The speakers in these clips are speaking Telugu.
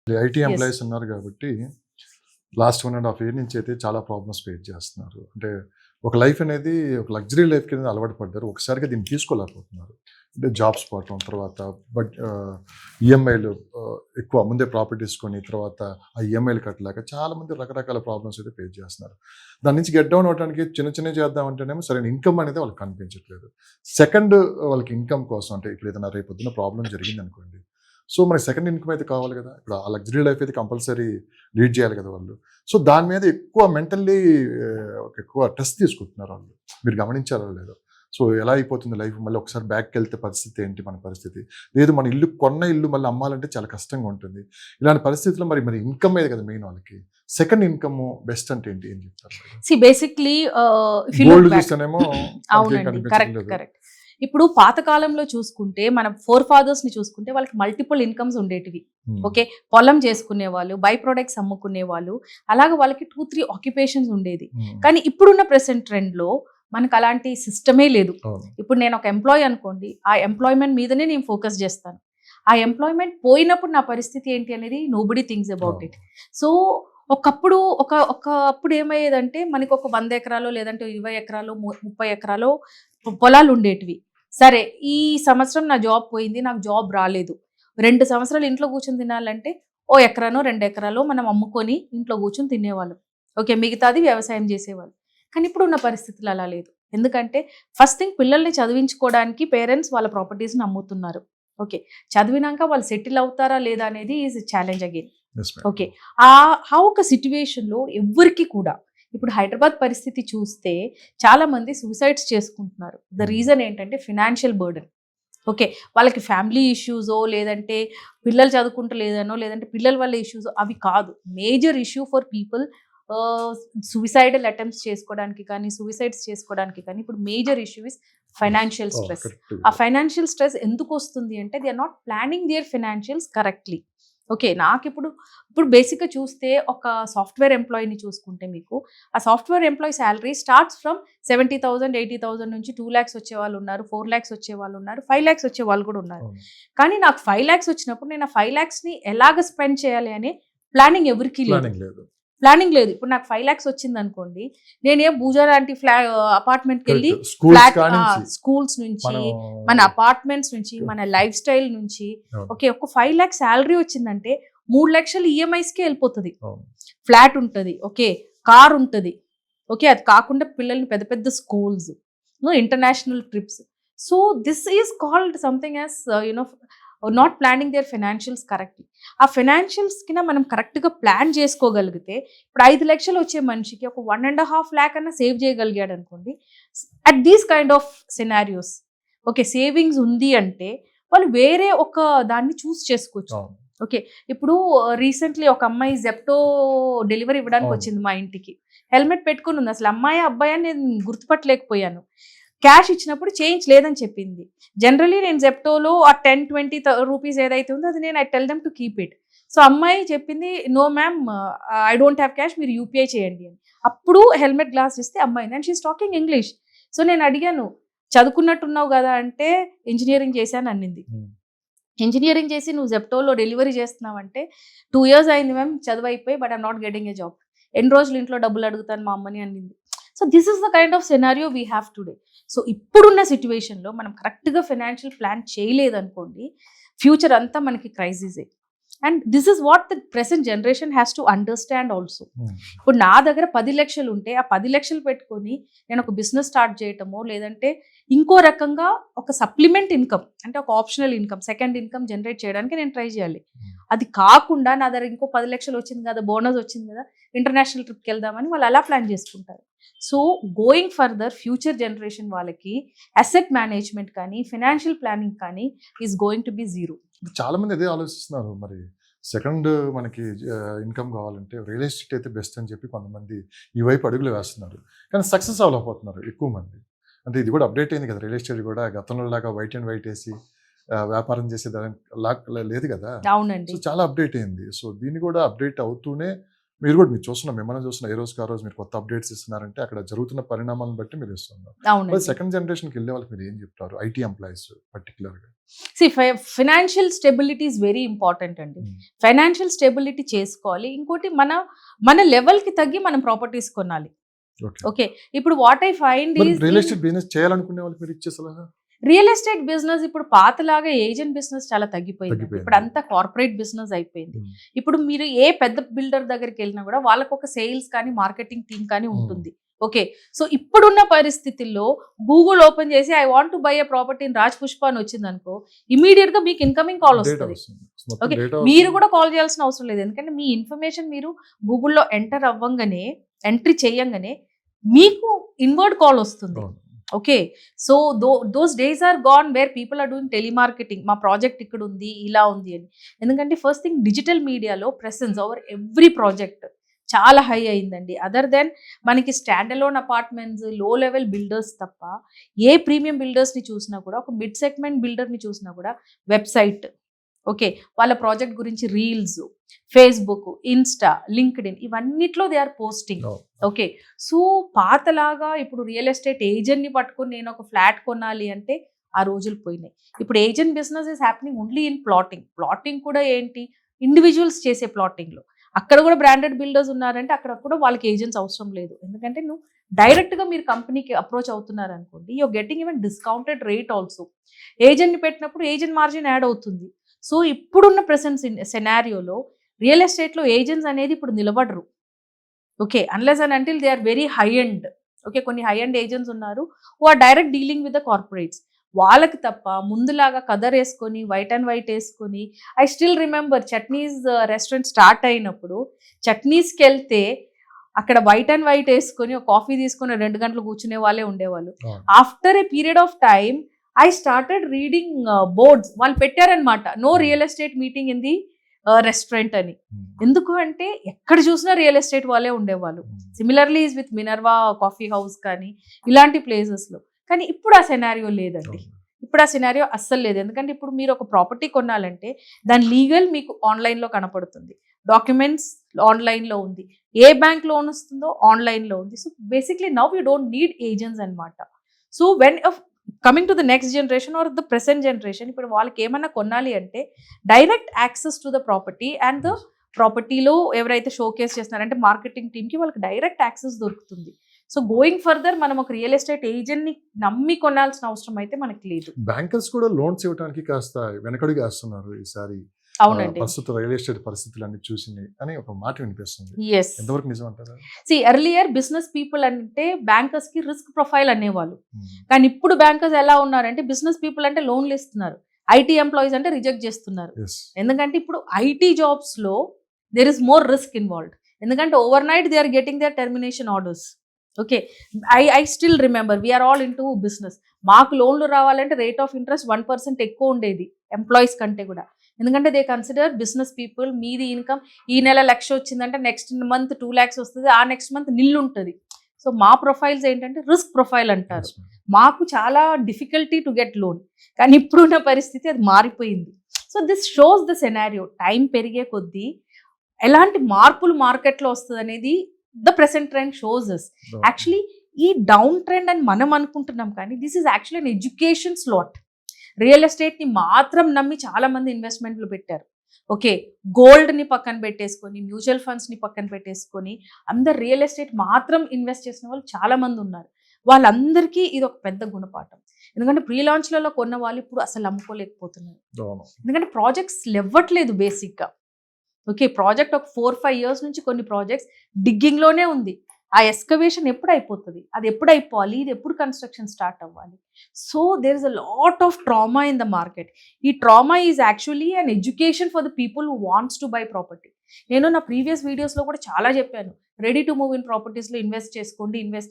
IT Yes. ఎంప్లాయీస్ ఉన్నారు కాబట్టి లాస్ట్ 1.5 ఇయర్ నుంచి అయితే చాలా ప్రాబ్లమ్స్ ఫేస్ చేస్తున్నారు. అంటే ఒక లైఫ్ అనేది ఒక లగ్జరీ లైఫ్ కింద అలవాటు పడ్డారు. ఒకసారిగా దీన్ని తీసుకోలేకపోతున్నారు. అంటే జాబ్స్ పోవటం, తర్వాత ఈఎంఐలు ఎక్కువ ముందే ప్రాపర్టీస్ కొని తర్వాత ఆ ఈఎంఐలు కట్టలేక చాలామంది రకరకాల ప్రాబ్లమ్స్ అయితే ఫేస్ చేస్తున్నారు. దాని నుంచి గెట్ డౌన్ అవ్వడానికి చిన్న చిన్నవి చేద్దామంటేనేమో సరైన ఇన్కమ్ అనేది వాళ్ళకి కనిపించట్లేదు. సెకండ్ వాళ్ళకి ఇన్కమ్ కోసం అంటే ఇప్పుడు ఏదైనా రేపొద్దున ప్రాబ్లమ్ జరిగిందనుకోండి, సో మనకి సెకండ్ ఇన్కమ్ అయితే కావాలి కదా! ఇప్పుడు ఆ లగ్జరీ లైఫ్ అయితే కంపల్సరీ లీడ్ చేయాలి కదా వాళ్ళు. సో దాని మీద ఎక్కువ మెంటల్లీ ఎక్కువ స్ట్రెస్ తీసుకుంటున్నారు వాళ్ళు. మీరు గమనించారో లేదో. సో ఎలా అయిపోతుంది లైఫ్, మళ్ళీ ఒకసారి బ్యాక్‌కెళ్తే పరిస్థితి ఏంటి మన పరిస్థితి? లేదు మన ఇల్లు కొన్న ఇల్లు మళ్ళీ అమ్మాలంటే చాలా కష్టంగా ఉంటుంది. ఇలాంటి పరిస్థితిలో మరి ఇన్కమ్ మీద కదా మెయిన్ వాళ్ళకి. సెకండ్ ఇన్కమ్ బెస్ట్ అంటే ఏంటి? ఏం చెప్తారు మీరు? See, basically, if you look gold back, చూస్తేనేమో అంతేం అవునండి, కరెక్ట్ కనిపించట్లేదు. కరెక్ట్. ఇప్పుడు పాతకాలంలో చూసుకుంటే మన ఫోర్ ఫాదర్స్ ని చూసుకుంటే వాళ్ళకి మల్టిపుల్ ఇన్కమ్స్ ఉండేటివి. హ్మ్. ఓకే, పొలం చేసుకునేవాళ్ళు, బై ప్రొడక్ట్స్ అమ్ముకునేవాళ్ళు, అలాగే వాళ్ళకి 2-3 ఆక్యుపేషన్స్ ఉండేది. హ్మ్. కానీ ఇప్పుడున్న ప్రెసెంట్ ట్రెండ్ లో మనకు అలాంటి సిస్టమే లేదు. అవును. ఇప్పుడు నేను ఒక ఎంప్లాయ్ అనుకోండి, ఆ ఎంప్లాయ్మెంట్ మీదనే నేను ఫోకస్ చేస్తాను. ఆ ఎంప్లాయ్మెంట్ పోయినప్పుడు నా పరిస్థితి ఏంటి అనేది నోబడి థింక్స్ అబౌట్ అవును. ఇట్. సో ఒకప్పుడు ఏమయ్యేదంటే మనకి ఒక 100 ఎకరాలు లేదంటే 20 ఎకరాలు 30 ఎకరాలు పొలాలు ఉండేటివి. సరే, ఈ సంవత్సరం నా జాబ్ పోయింది, నాకు జాబ్ రాలేదు. 2 సంవత్సరాలు ఇంట్లో కూర్చొని తినాలంటే ఓ ఎకరానో 2 ఎకరాలో మనం అమ్ముకొని ఇంట్లో కూర్చొని తినేవాళ్ళం. ఓకే, మిగతాది వ్యవసాయం చేసేవాళ్ళు. కానీ ఇప్పుడున్న పరిస్థితులు అలా లేదు. ఎందుకంటే ఫస్ట్ థింగ్, పిల్లల్ని చదివించుకోవడానికి పేరెంట్స్ వాళ్ళ ప్రాపర్టీస్ని అమ్ముతున్నారు. ఓకే, చదివినాక వాళ్ళు సెటిల్ అవుతారా లేదా అనేది is challenge again. Yes, ma'am. Okay, ఆ ఒక సిట్యుయేషన్లో ఎవ్వరికి కూడా ఇప్పుడు హైదరాబాద్ పరిస్థితి చూస్తే చాలా మంది సూసైడ్స్ చేసుకుంటున్నారు. ద రీజన్ ఏంటంటే ఫినాన్షియల్ బర్డెన్. ఓకే, వాళ్ళకి ఫ్యామిలీ ఇష్యూసో లేదంటే పిల్లలు చదువుకుంటలేదనో లేదంటే పిల్లల వల్ల ఇష్యూస్ అవి కాదు. Major issue for people suicidal attempts చేసుకోవడానికి కానీ సూసైడ్స్ చేసుకోవడానికి కానీ ఇప్పుడు major issue is financial Oh, stress. correct. ఆ ఫైనాన్షియల్ స్ట్రెస్ ఎందుకు వస్తుంది అంటే they are not planning their financials correctly. Okay, నాకు ఇప్పుడు బేసిక్గా చూస్తే ఒక సాఫ్ట్వేర్ ఎంప్లాయీని చూసుకుంటే మీకు ఆ software employee salary starts from 70,000 80,000 నుంచి 2 lakhs వచ్చే వాళ్ళు ఉన్నారు, 4 lakhs వచ్చే వాళ్ళు ఉన్నారు, 5 lakhs వచ్చే వాళ్ళు కూడా ఉన్నారు. అవును. కానీ నాకు 5 lakhs వచ్చినప్పుడు నేను ఆ 5 lakhsని ఎలాగ స్పెండ్ చేయాలి అనే ప్లానింగ్ ఎవరికీ లేదు. ప్లానింగ్ లేదు. ఇప్పుడు నాకు 5 lakhs వచ్చింది అనుకోండి, నేనేం పూజా లాంటి అపార్ట్మెంట్కి వెళ్ళి Correct. Schools ఫ్లాట్ కానించి స్కూల్స్ నుంచి మనం మన అపార్ట్మెంట్స్ నుంచి మన లైఫ్ స్టైల్ నుంచి అవును. ఓకే, ఒక 5 lakhs శాలరీ వచ్చిందంటే 3 లక్షలు ఈఎంఐస్కే వెళ్ళిపోతుంది. అవును. ఫ్లాట్ ఉంటుంది, ఓకే, కార్ ఉంటుంది, ఓకే, అది కాకుండా పిల్లల్ని పెద్ద పెద్ద schools, international trips. So this is called something as not planning their financials correctly. ఆ ఫైనాన్షియల్స్ కింద మనం కరెక్ట్గా ప్లాన్ చేసుకోగలిగితే ఇప్పుడు 5 లక్షలు వచ్చే మనిషికి ఒక 1.5 lakh అన్న సేవ్ చేయగలిగాడు అనుకోండి. At these kind of scenarios okay, savings ఉంది అంటే వాళ్ళు వేరే ఒక దాన్ని చూస్ చేసుకోవచ్చు. అవును. ఓకే, ఇప్పుడు రీసెంట్లీ ఒక అమ్మాయి జెప్టో డెలివరీ ఇవ్వడానికి అవును. వచ్చింది మా ఇంటికి. హెల్మెట్ పెట్టుకుని ఉంది. అసలు అమ్మాయి అబ్బాయి అని నేను గుర్తుపట్టలేకపోయాను. క్యాష్ ఇచ్చినప్పుడు చేంజ్ లేదని చెప్పింది. జనరలీ నేను జెప్టోలో ఆ 10-20 రూపీస్ ఏదైతే ఉందో అది నేను I tell them to keep it. So అమ్మాయి చెప్పింది, no ma'am, I don't have cash, మీరు యూపీఐ చేయండి అని. అప్పుడు హెల్మెట్ గ్లాస్ ఇస్తే అమ్మాయి and she is talking English. So నేను అడిగాను, చదువుకున్నట్టున్నావు కదా అంటే ఇంజనీరింగ్ చేశాను అన్నింది. Hmm. ఇంజనీరింగ్ చేసి నువ్వు జెప్టోలో డెలివరీ చేస్తున్నావంటే 2 years అయింది మ్యామ్ చదువు అయిపోయి, but I'm not getting a job. ఎన్ని రోజులు ఇంట్లో డబ్బులు అడుగుతాను మా అమ్మని అనింది. So this is the kind of scenario we have today. So ఇప్పుడున్న సిచ్యువేషన్లో మనం కరెక్ట్గా ఫైనాన్షియల్ ప్లాన్ చేయలేదనుకోండి, ఫ్యూచర్ అంతా మనకి క్రైసిసే. And this is what the present generation has to understand also. Hmm. ఇప్పుడు నా దగ్గర 10 లక్షలు ఉంటే ఆ 10 లక్షలు పెట్టుకొని నేను ఒక బిజినెస్ స్టార్ట్ చేయటమో లేదంటే ఇంకో రకంగా ఒక సప్లిమెంట్ ఇన్కమ్ అంటే ఒక optional income, second income generate చేయడానికి నేను ట్రై చేయాలి. అది కాకుండా నా దగ్గర ఇంకో 10 లక్షలు వచ్చింది కదా, బోనస్ వచ్చింది కదా, ఇంటర్నేషనల్ ట్రిప్కి వెళ్దామని వాళ్ళు అలా ప్లాన్ చేసుకుంటారు. So going further future generation వాళ్ళకి అసెట్ మేనేజ్మెంట్ కానీ ఫైనాన్షియల్ ప్లానింగ్ కానీ is going to be zero. చాలా మంది అదే ఆలోచిస్తున్నారు. మరి సెకండ్ మనకి ఇన్కమ్ కావాలంటే రియల్ ఎస్టేట్ అయితే బెస్ట్ అని చెప్పి కొంతమంది ఈ వైపు అడుగులు వేస్తున్నారు. కానీ సక్సెస్ అవ్వలేకపోతున్నారు ఎక్కువ మంది. అంటే ఇది కూడా అప్డేట్ అయింది కదా, రియల్ ఎస్టేట్ కూడా గతంలో లాగా వైట్ అండ్ వైట్ వేసి వ్యాపారం చేసే లేదు కదా. అవునండి. సో చాలా అప్డేట్ అయింది. సో దీన్ని కూడా అప్డేట్ అవుతూనే మీరు చూస్తున్న మిమ్మల్ని చూస్తున్న ఏ రోజుకి ఆ రోజు మీరు కొత్త అప్డేట్స్ ఇస్తున్నారంటే అక్కడ జరుగుతున్న పరిణామాలను బట్టి మీరు ఇస్తున్నారు. మరి అవునండి. సెకండ్ జనరేషన్కి వెళ్ళే వాళ్ళకి మీరు ఏం చెప్తారు? ఐటీ ఎంప్లాయీస్ పర్టికులర్గా. Financial stability is very important అండి. ఫైనాన్షియల్ స్టెబిలిటీ చేసుకోవాలి. ఇంకోటి మన లెవెల్కి తగ్గి మనం ప్రాపర్టీస్ కొనాలి. ఓకే, ఇప్పుడు what I find is real estate business చేయాలనుకునే వాళ్ళకి మీరు ఇచ్చే సలహా? రియల్ ఎస్టేట్ బిజినెస్ ఇప్పుడు పాతలాగా ఏజెంట్ బిజినెస్ చాలా తగ్గిపోయింది. ఇప్పుడు అంతా కార్పొరేట్ బిజినెస్ అయిపోయింది. ఇప్పుడు మీరు ఏ పెద్ద బిల్డర్ దగ్గరికి వెళ్ళినా కూడా వాళ్ళకు ఒక సేల్స్ కానీ మార్కెటింగ్ టీమ్ కానీ ఉంటుంది. ఓకే, సో ఇప్పుడున్న పరిస్థితుల్లో గూగుల్ ఓపెన్ చేసి I want to buy a property in Raj Pushpa అని వచ్చింది అనుకో, ఇమీడియట్ గా మీకు ఇన్కమింగ్ కాల్ వస్తుంది. ఓకే, మీరు కూడా కాల్ చేయాల్సిన అవసరం లేదు. ఎందుకంటే మీ ఇన్ఫర్మేషన్ మీరు గూగుల్లో ఎంట్రీ చేయంగానే మీకు ఇన్వర్డ్ కాల్ వస్తుంది. Okay, so those days are gone where people are doing telemarketing. మా ప్రాజెక్ట్ ఇక్కడ ఉంది, ఇలా ఉంది అని. ఎందుకంటే ఫస్ట్ థింగ్ డిజిటల్ మీడియాలో ప్రెసెన్స్ ఓవర్ ఎవ్రీ ప్రాజెక్ట్ చాలా హై అయిందండి. అదర్ దెన్ మనకి stand alone apartments, low level builders తప్ప ఏ ప్రీమియం బిల్డర్స్ని చూసినా కూడా, ఒక మిడ్ సెగ్మెంట్ బిల్డర్ని చూసినా కూడా వెబ్సైట్, ఓకే, వాళ్ళ ప్రాజెక్ట్ గురించి రీల్స్, ఫేస్బుక్, ఇన్స్టా, లింక్డ్ఇన్ ఇవన్నిట్లో they are posting. Okay, so పాతలాగా ఇప్పుడు రియల్ ఎస్టేట్ ఏజెంట్ని పట్టుకొని నేను ఒక ఫ్లాట్ కొనాలి అంటే ఆ రోజులు పోయినాయి. ఇప్పుడు agent business is happening only in plotting కూడా ఏంటి, ఇండివిజువల్స్ చేసే ప్లాటింగ్లో. అక్కడ కూడా బ్రాండెడ్ బిల్డర్స్ ఉన్నారంటే అక్కడ కూడా వాళ్ళకి ఏజెంట్స్ అవసరం లేదు. ఎందుకంటే నువ్వు డైరెక్ట్గా మీరు కంపెనీకి అప్రోచ్ అవుతున్నారు అనుకోండి, you're getting even discounted rate also. ఏజెంట్ని పెట్టినప్పుడు ఏజెంట్ మార్జిన్ యాడ్ అవుతుంది. సో ఇప్పుడున్న ప్రెసెంట్ సెనారియోలో రియల్ ఎస్టేట్లో ఏజెంట్స్ అనేది ఇప్పుడు నిలబడరు. Okay, unless and until they are very high end. Okay, కొన్ని హై ఎండ్ ఏజెంట్స్ ఉన్నారు who are direct dealing with the corporates. వాళ్ళకి తప్ప ముందులాగా కదర్ వేసుకొని వైట్ అండ్ వైట్ వేసుకొని, I still remember Chutneys restaurant start అయినప్పుడు చట్నీస్కి వెళ్తే అక్కడ వైట్ అండ్ వైట్ వేసుకొని ఒక కాఫీ తీసుకొని 2 గంటలు కూర్చునే వాళ్ళే ఉండేవాళ్ళు. After a period of time I started reading boards. వాళ్ళు పెట్టారనమాట, no real estate meeting in the restaurant అని. ఎందుకు అంటే ఎక్కడ చూసినా రియల్ ఎస్టేట్ వాళ్ళే ఉండేవాళ్ళు. Similarly is with Minerva Coffee House కానీ ఇలాంటి ప్లేసెస్లో. కానీ ఇప్పుడు ఆ సెనారియో లేదండి. ఇప్పుడు ఆ సినారియో అస్సలు లేదు. ఎందుకంటే ఇప్పుడు మీరు ఒక ప్రాపర్టీ కొనాలంటే దాని లీగల్ మీకు ఆన్లైన్లో కనపడుతుంది, డాక్యుమెంట్స్ ఆన్లైన్లో ఉంది, ఏ బ్యాంక్ లోన్ వస్తుందో ఆన్లైన్లో ఉంది. So basically now you don't need agents అనమాట. So when coming to the next generation or the present generation, ఇప్పుడు వాళ్ళకి ఏమన్నా కొనాలి అంటే direct access to the property and the ప్రాపర్టీలో ఎవరైతే షోకేస్ చేస్తున్నారంటే మార్కెటింగ్ టీమ్కి వాళ్ళకి డైరెక్ట్ యాక్సెస్ దొరుకుతుంది. సో గోయింగ్ ఫర్దర్ మనం ఒక రియల్ ఎస్టేట్ ఏజెంట్ని నమ్మి కొనాల్సిన అవసరం అయితే మనకి లేదు. బ్యాంకర్స్ కూడా లోన్స్ ఇవ్వడానికి కాస్త వెనకడుగు వేస్తున్నారు ఈసారి. అవునండి, ప్రస్తుత రియల్ ఎస్టేట్ పరిస్థితులన్నీ చూసింది అని ఒక మాట వినిపిస్తుంది. ఎంతవరకు నిజం అంటారా? ఎర్లియర్ బిజినెస్ పీపుల్ అంటే బ్యాంకర్స్ కి రిస్క్ ప్రొఫైల్ అనేవాళ్ళు. కానీ ఇప్పుడు బ్యాంకర్స్ ఎలా ఉన్నారంటే బిజినెస్ పీపుల్ అంటే లోన్లు ఇస్తున్నారు, ఐటీ ఎంప్లాయీస్ అంటే రిజెక్ట్ చేస్తున్నారు. ఎందుకంటే ఇప్పుడు ఐటీ జాబ్స్ లో there is more risk involved. ఎందుకంటే overnight they are getting their termination orders. Okay, I still remember we're all into business. మాకు లోన్లు రావాలంటే రేట్ ఆఫ్ ఇంట్రెస్ట్ 1% ఎక్కువ ఉండేది ఎంప్లాయీస్ కంటే కూడా. ఎందుకంటే దే కన్సిడర్ బిజినెస్ పీపుల్, మీది ఇన్కమ్ ఈ నెల 1,00,000 వచ్చిందంటే నెక్స్ట్ మంత్ 2 lakhs వస్తుంది, ఆ నెక్స్ట్ మంత్ నిల్లు ఉంటుంది. సో మా ప్రొఫైల్స్ ఏంటంటే రిస్క్ ప్రొఫైల్ అంటారు. మాకు చాలా డిఫికల్టీ టు గెట్ లోన్. కానీ ఇప్పుడున్న పరిస్థితి అది మారిపోయింది. So this shows the scenario. Time పెరిగే కొద్దీ ఎలాంటి మార్పులు మార్కెట్లో వస్తుంది అనేది the present trend shows us. Actually ఈ డౌన్ ట్రెండ్ అని మనం అనుకుంటున్నాం, కానీ this is actually an education slot. Real ఎస్టేట్ని మాత్రం నమ్మి చాలా మంది ఇన్వెస్ట్మెంట్లు పెట్టారు. ఓకే, గోల్డ్ని పక్కన పెట్టేసుకొని, మ్యూచువల్ ఫండ్స్ని పక్కన పెట్టేసుకొని అందరు రియల్ ఎస్టేట్ మాత్రం ఇన్వెస్ట్ చేసిన వాళ్ళు చాలా మంది ఉన్నారు. వాళ్ళందరికీ ఇది ఒక పెద్ద గుణపాఠం. ఎందుకంటే ప్రీ లాంచ్లలో కొన్న వాళ్ళు ఇప్పుడు అసలు అమ్ముకోలేకపోతున్నారు. ఎందుకంటే ప్రాజెక్ట్స్ ఇవ్వట్లేదు బేసిక్గా. ఓకే, ప్రాజెక్ట్ ఒక 4-5 years నుంచి కొన్ని ప్రాజెక్ట్స్ డిగ్గింగ్లోనే ఉంది. ఆ ఎస్కవేషన్ ఎప్పుడు అయిపోతుంది, అది ఎప్పుడు అయిపోవాలి, ఇది ఎప్పుడు కన్స్ట్రక్షన్ స్టార్ట్ అవ్వాలి. So there is a lot of trauma in the market. ఈ trauma is actually an education for the people who wants to buy property. నేను నా ప్రీవియస్ వీడియోస్లో కూడా చాలా చెప్పాను, రెడీ టు మూవ్ ఇన్ ప్రాపర్టీస్లో ఇన్వెస్ట్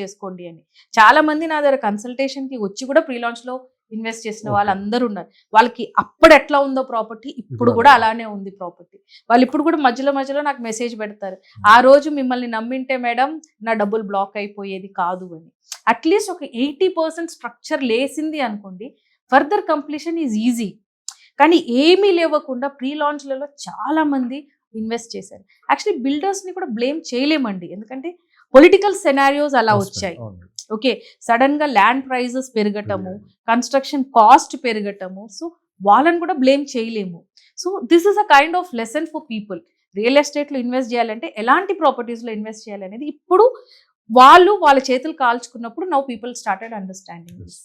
చేసుకోండి అని. చాలా మంది నా దగ్గర కన్సల్టేషన్కి వచ్చి కూడా ప్రీ లాంచ్లో ఇన్వెస్ట్ చేసిన వాళ్ళందరూ ఉన్నారు. వాళ్ళకి అప్పుడు ఎట్లా ఉందో ప్రాపర్టీ ఇప్పుడు కూడా అలానే ఉంది ప్రాపర్టీ. వాళ్ళు ఇప్పుడు కూడా మధ్యలో నాకు మెసేజ్ పెడతారు, ఆ రోజు మిమ్మల్ని నమ్మింటే మేడం నా డబ్బులు బ్లాక్ అయిపోయేది కాదు అని. అట్లీస్ట్ ఒక 80% స్ట్రక్చర్ లేసింది అనుకోండి, ఫర్దర్ కంప్లీషన్ ఈజ్ ఈజీ. కానీ ఏమీ లేవకుండా ప్రీ లాంచ్లలో చాలా మంది ఇన్వెస్ట్ చేశారు. యాక్చువల్లీ బిల్డర్స్ని కూడా బ్లేమ్ చేయలేమండి, ఎందుకంటే పొలిటికల్ సెనారియోస్ అలా వచ్చాయి. అవును. ఓకే, సడన్ గా ల్యాండ్ ప్రైజెస్ పెరగటము, కన్స్ట్రక్షన్ కాస్ట్ పెరగటము, సో వాళ్ళని కూడా బ్లేమ్ చేయలేము. So this is a kind of lesson for people. Real ఎస్టేట్లో ఇన్వెస్ట్ చేయాలంటే ఎలాంటి ప్రాపర్టీస్లో ఇన్వెస్ట్ చేయాలనేది ఇప్పుడు వాళ్ళు వాళ్ళ చేతులు కాల్చుకున్నప్పుడు now people started understanding this.